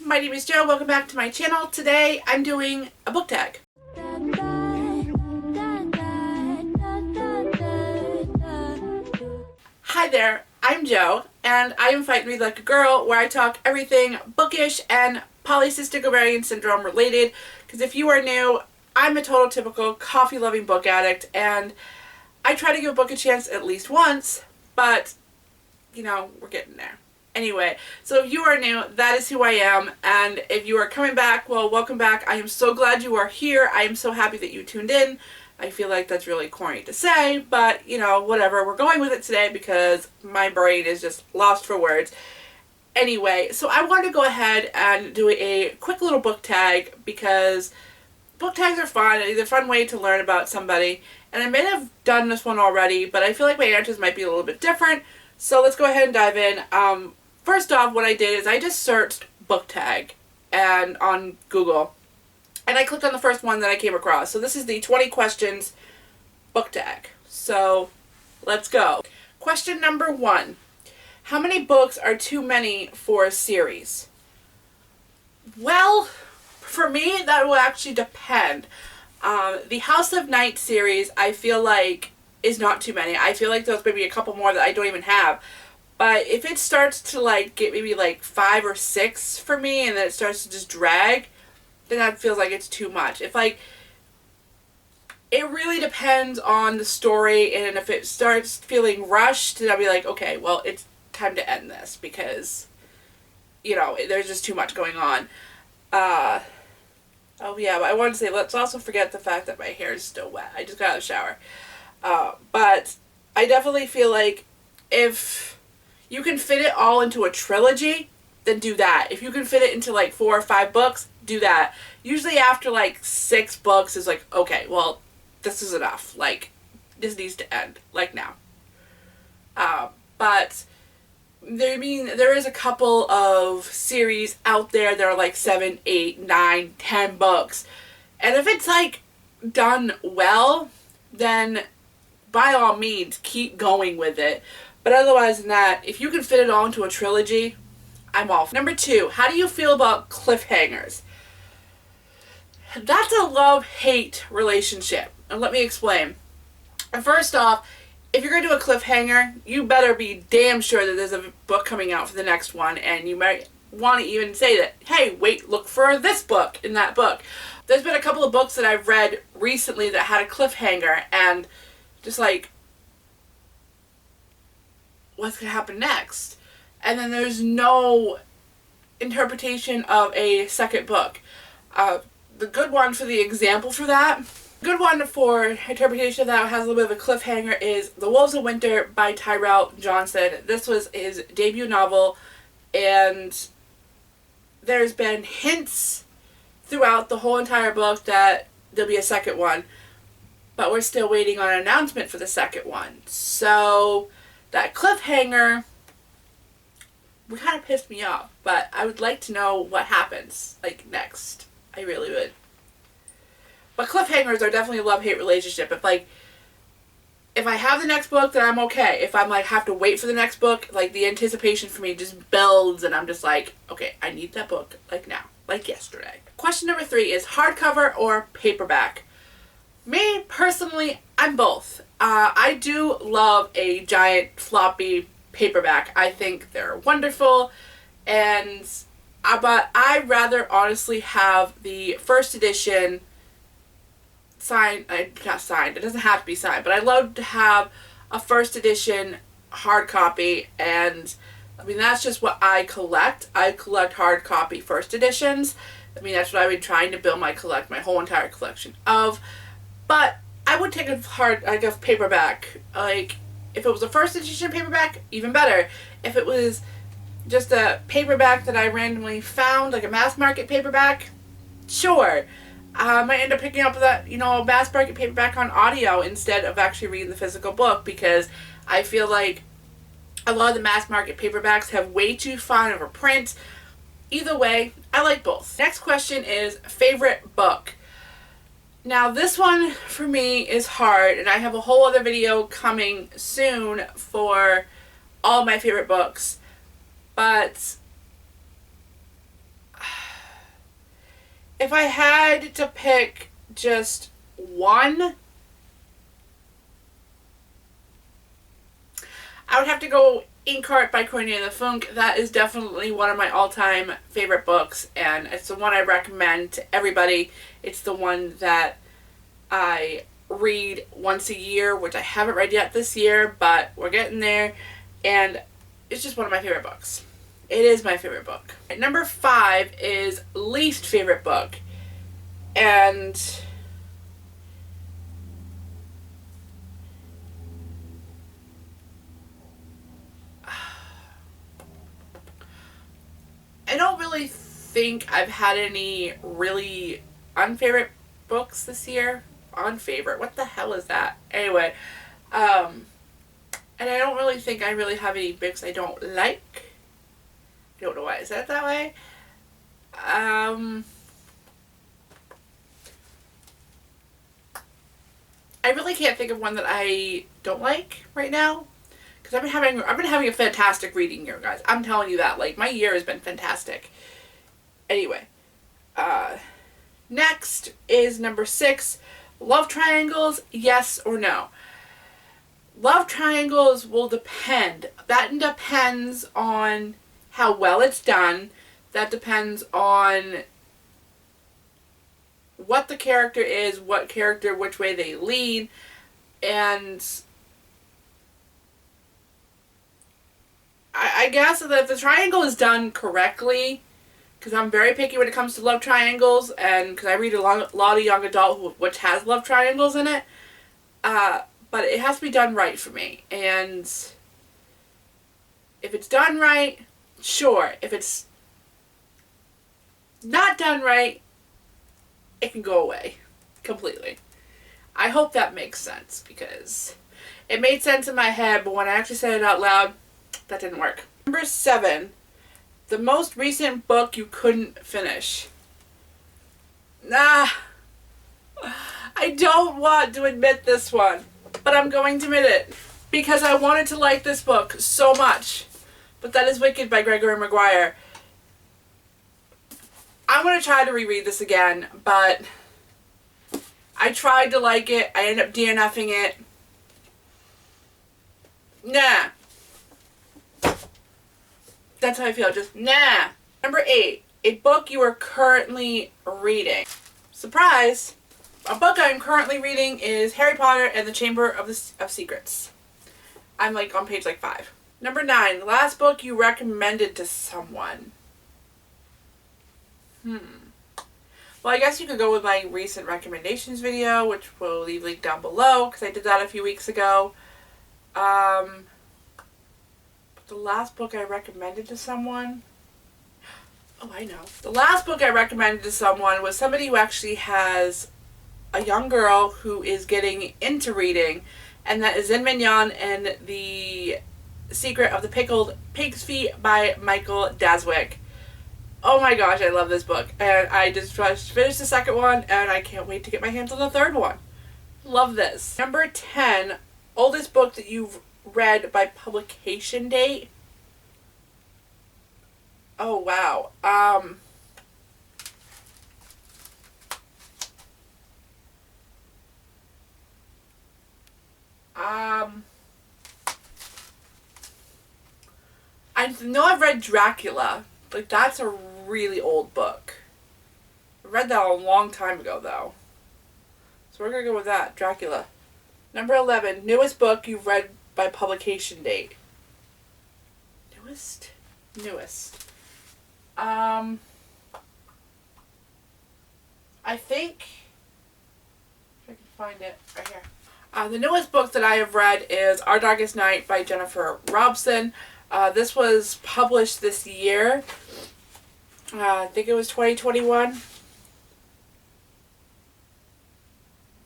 my name is Jo. Welcome back to my channel. Today I'm doing a book tag. Hi there, I'm Jo, and I am Fight and Read Like a Girl, where I talk everything bookish and polycystic ovarian syndrome related, because if you are new, I'm a total typical coffee-loving book addict, and I try to give a book a chance at least once, but, you know, we're getting there. Anyway, so if you are new, that is who I am, and if you are coming back, well, welcome back. I am so glad you are here. I am so happy that you tuned in. I feel like that's really corny to say, but, you know, whatever. We're going with it today because my brain is just lost for words. Anyway, so I wanted to go ahead and do a quick little book tag because book tags are fun. It's a fun way to learn about somebody, and I may have done this one already, but I feel like my answers might be a little bit different, so let's go ahead and dive in. First off, what I did is I just searched book tag and on Google, and I clicked on the first one that I came across. So this is the 20 questions book tag. So let's go. Question number 1. How many books are too many for a series? Well, for me, that will actually depend. The House of Night series, I feel like, is not too many. I feel like there's maybe a couple more that I don't even have. But if it starts to like get maybe like 5 or 6 for me, and then it starts to just drag, then that feels like it's too much. If like, it really depends on the story, and if it starts feeling rushed, then I'll be like, okay, well, it's time to end this because, you know, there's just too much going on. Oh yeah, but I wanted to say, let's also forget the fact that my hair is still wet. I just got out of the shower. But I definitely feel like if you can fit it all into a trilogy, then do that. If you can fit it into like 4 or 5 books, do that. Usually after like 6 books is like, okay, well, this is enough. Like, this needs to end, like now. But there is a couple of series out there that are like 7, 8, 9, 10 books. And if it's like done well, then by all means, keep going with it. But otherwise than that, if you can fit it all into a trilogy, I'm off. Number 2, how do you feel about cliffhangers? That's a love-hate relationship. And let me explain. And first off, if you're going to do a cliffhanger, you better be damn sure that there's a book coming out for the next one. And you might want to even say that, hey, wait, look for this book in that book. There's been a couple of books that I've read recently that had a cliffhanger, and just like, what's going to happen next? And then there's no interpretation of a second book. The good one for the example for that, good one for interpretation of that has a little bit of a cliffhanger is The Wolves of Winter by Tyrell Johnson. This was his debut novel, and there's been hints throughout the whole entire book that there'll be a second one, but we're still waiting on an announcement for the second one. So that cliffhanger kind of pissed me off, but I would like to know what happens, like, next. I really would. But cliffhangers are definitely a love-hate relationship. If I have the next book, then I'm okay. If I'm like, have to wait for the next book, like, the anticipation for me just builds, and I'm just like, okay, I need that book, like, now. Like yesterday. Question number 3 is hardcover or paperback? Me, personally, I'm both. I do love a giant floppy paperback. I think they're wonderful, and but I'd rather honestly have the first edition signed, not signed, it doesn't have to be signed, but I'd love to have a first edition hard copy, and I mean, that's just what I collect. I collect hard copy first editions. I mean, that's what I've been trying to build my whole entire collection of. But I would take a paperback. Like, if it was a first edition paperback, even better. If it was just a paperback that I randomly found, like a mass market paperback, sure. I might end up picking up that, you know, mass market paperback on audio instead of actually reading the physical book, because I feel like a lot of the mass market paperbacks have way too fine of a print. Either way, I like both. Next question is favorite book. Now this one for me is hard, and I have a whole other video coming soon for all my favorite books, but If I had to pick just one, I would have to go Inkheart by Cornelia the Funk. That is definitely one of my all-time favorite books, and it's the one I recommend to everybody. It's the one that I read once a year, which I haven't read yet this year, but we're getting there, and it's just one of my favorite books. It is my favorite book. Number 5 is least favorite book, and I don't really think I've had any really unfavorite books this year. Unfavorite? What the hell is that? Anyway, and I don't really think I really have any books I don't like. I don't know why I said it that way. I really can't think of one that I don't like right now. Because I've been having a fantastic reading year, guys. I'm telling you that. Like, my year has been fantastic. Anyway. Next is number 6. Love triangles, yes or no? Love triangles will depend. That depends on how well it's done. That depends on what the character is, which way they lean, and I guess that if the triangle is done correctly, because I'm very picky when it comes to love triangles, and because I read a lot of young adult which has love triangles in it, but it has to be done right for me. And if it's done right, sure. If it's not done right, it can go away completely. I hope that makes sense, because it made sense in my head, but when I actually said it out loud, that didn't work. Number 7, the most recent book you couldn't finish. Nah, I don't want to admit this one, but I'm going to admit it, because I wanted to like this book so much. But that is Wicked by Gregory Maguire. I'm going to try to reread this again, but I tried to like it. I ended up DNFing it. Nah. That's how I feel. Just nah. Number 8. A book you are currently reading. Surprise! A book I'm currently reading is Harry Potter and the Chamber of Secrets. I'm like on page like 5. Number 9. The last book you recommended to someone. Well, I guess you could go with my recent recommendations video, which we'll leave link down below, because I did that a few weeks ago. But the last book I recommended to someone... Oh, I know. The last book I recommended to someone was somebody who actually has a young girl who is getting into reading, and that is Zen Mignon and the Secret of the Pickled Pig's Feet by Michael Daswick. Oh my gosh, I love this book. And I just finished the second one, and I can't wait to get my hands on the third one. Love this. Number 10, oldest book that you've read by publication date. Oh, wow. I know I've read Dracula. Like, that's a really old book. I read that a long time ago, though. So we're going to go with that. Dracula. Number 11. Newest book you've read by publication date. Newest? I think... If I can find it. Right here. The newest book that I have read is Our Darkest Night by Jennifer Robson. This was published this year. I think it was 2021.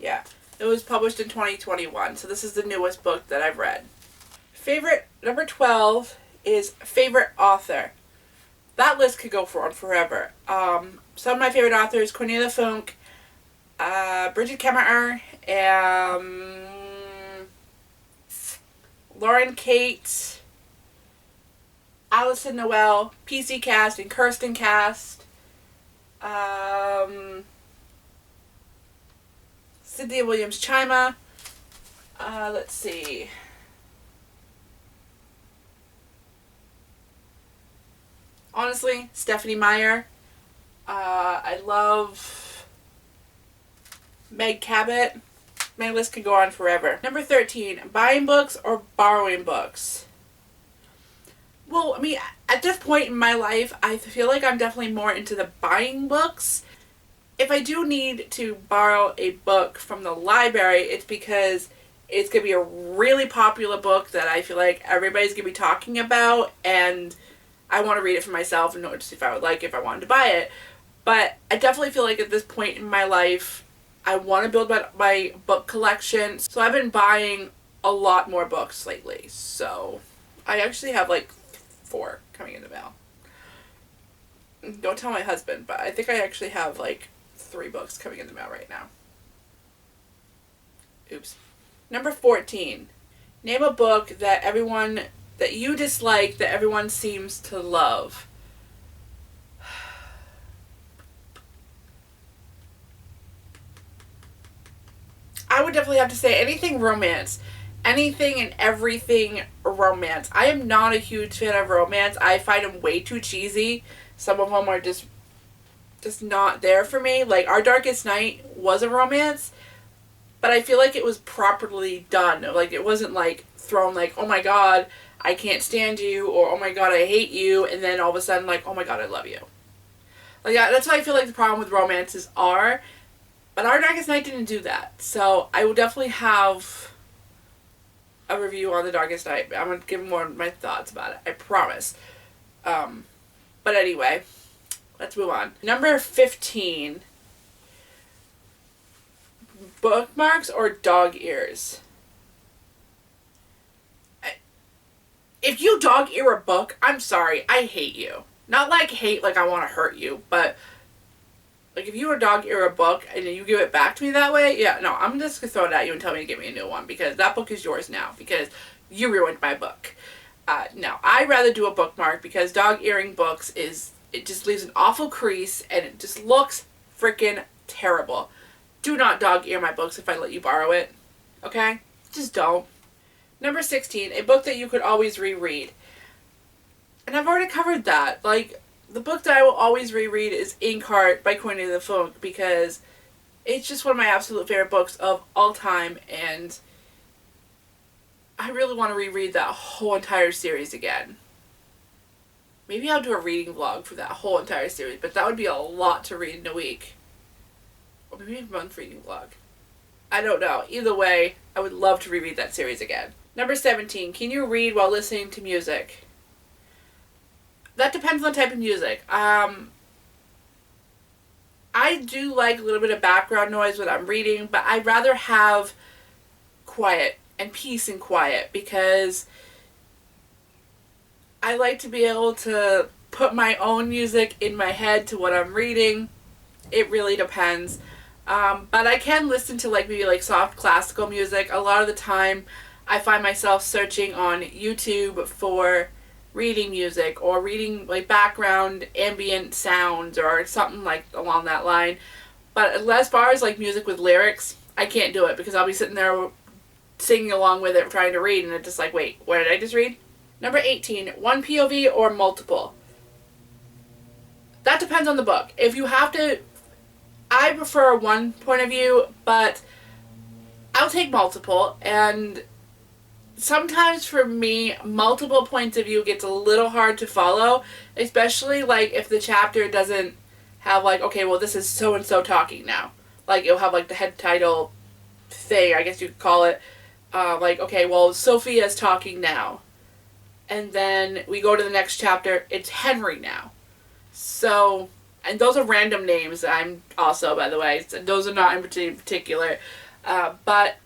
Yeah, it was published in 2021. So this is the newest book that I've read. Favorite, number 12 is favorite author. That list could go on forever. Some of my favorite authors: Cornelia Funk, Bridget Kemmerer, Lauren Kate, Allison Noel, PC Cast, and Kirsten Cast. Cynthia Williams Chima. Let's see. Honestly, Stephanie Meyer. I love Meg Cabot. My list could go on forever. Number 13, buying books or borrowing books? Well, I mean, at this point in my life, I feel like I'm definitely more into the buying books. If I do need to borrow a book from the library, it's because it's going to be a really popular book that I feel like everybody's going to be talking about, and I want to read it for myself and know just if I would like it, if I wanted to buy it. But I definitely feel like at this point in my life, I want to build my book collection. So I've been buying a lot more books lately. So I actually have like 4 coming in the mail. Don't tell my husband, but I think I actually have like 3 books coming in the mail right now. Oops. Number 14. Name a book that you dislike that everyone seems to love. I would definitely have to say anything romance. Anything and everything romance. I am not a huge fan of romance. I find them way too cheesy. Some of them are just not there for me. Like, Our Darkest Night was a romance, but I feel like it was properly done. Like, it wasn't like thrown like, oh my god, I can't stand you, or oh my god, I hate you, and then all of a sudden like, oh my god, I love you. Like, that's what I feel like the problem with romances are. But Our Darkest Night didn't do that. So I will definitely have a review on The Darkest Night. I'm going to give more of my thoughts about it. I promise. But anyway, let's move on. Number 15. Bookmarks or dog ears? If you dog ear a book, I'm sorry, I hate you. Not like hate like I want to hurt you, but like if you were dog ear a book and you give it back to me that way, yeah, no, I'm just going to throw it at you and tell me to give me a new one, because that book is yours now because you ruined my book. No, I'd rather do a bookmark, because dog earing books it just leaves an awful crease and it just looks freaking terrible. Do not dog ear my books if I let you borrow it. Okay? Just don't. Number 16, a book that you could always reread. And I've already covered that. Like, the book that I will always reread is Inkheart by Cornelia Funk, because it's just one of my absolute favorite books of all time, and I really want to reread that whole entire series again. Maybe I'll do a reading vlog for that whole entire series, but that would be a lot to read in a week. Or maybe a month reading vlog. I don't know. Either way, I would love to reread that series again. Number 17, can you read while listening to music? That depends on the type of music. I do like a little bit of background noise when I'm reading, but I'd rather have quiet and peace and quiet, because I like to be able to put my own music in my head to what I'm reading. It really depends. But I can listen to maybe soft classical music. A lot of the time I find myself searching on YouTube for reading music, or reading background ambient sounds or something along that line. But as far as music with lyrics, I can't do it, because I'll be sitting there singing along with it trying to read, and it's just like, wait, what did I just read? Number 18, one POV or multiple? That depends on the book. If you have to, I prefer one point of view, but I'll take multiple, and sometimes for me, multiple points of view gets a little hard to follow, especially if the chapter doesn't have okay, well, this is so-and-so talking now. It'll have the head title thing, I guess you could call it. Okay, well, Sophia's talking now. And then we go to the next chapter, it's Henry now. So, and those are random names, I'm also, by the way. So those are not in particular. But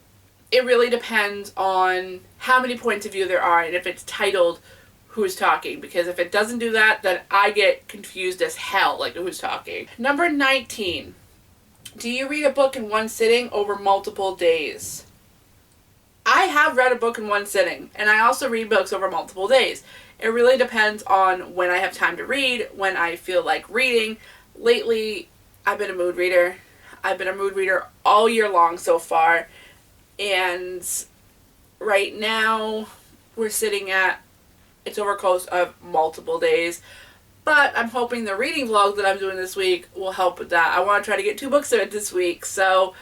it really depends on how many points of view there are, and if it's titled who's talking. Because if it doesn't do that, then I get confused as hell, who's talking. Number 19. Do you read a book in one sitting over multiple days? I have read a book in one sitting, and I also read books over multiple days. It really depends on when I have time to read, when I feel like reading. lately I've been a mood reader. I've been a mood reader all year long so far, and right now we're sitting at, it's over course of multiple days, but I'm hoping the reading vlog that I'm doing this week will help with that. I want to try to get 2 books in this week, so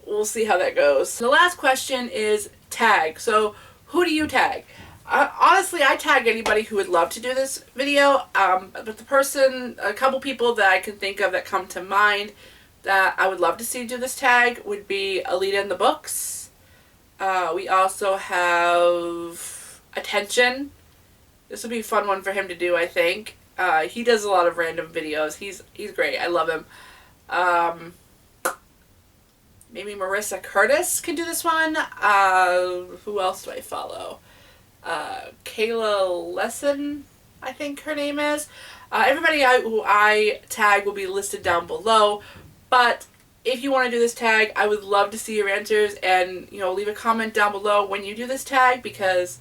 we'll see how that goes. The last question is tag. So who do you tag? Honestly, I tag anybody who would love to do this video, but a couple people that I can think of that come to mind that I would love to see do this tag would be Alita in the Books. We also have Attention. This would be a fun one for him to do, I think. He does a lot of random videos. He's great. I love him. Maybe Marissa Curtis can do this one. Who else do I follow? Kayla Lesson, I think her name is. Everybody who I tag will be listed down below. But if you want to do this tag, I would love to see your answers, and leave a comment down below when you do this tag, because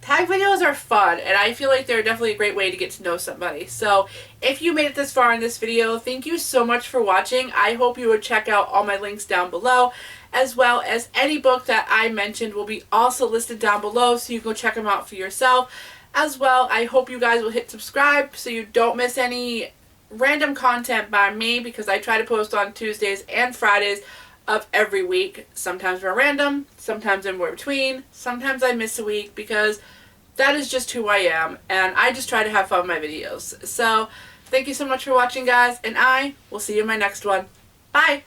tag videos are fun, and I feel like they're definitely a great way to get to know somebody. So if you made it this far in this video, thank you so much for watching. I hope you would check out all my links down below, as well as any book that I mentioned will be also listed down below, so you can go check them out for yourself. As well, I hope you guys will hit subscribe so you don't miss any random content by me, because I try to post on Tuesdays and Fridays of every week. Sometimes we're random, sometimes I'm in between, sometimes I miss a week, because that is just who I am, and I just try to have fun with my videos. So, thank you so much for watching, guys, and I will see you in my next one. Bye!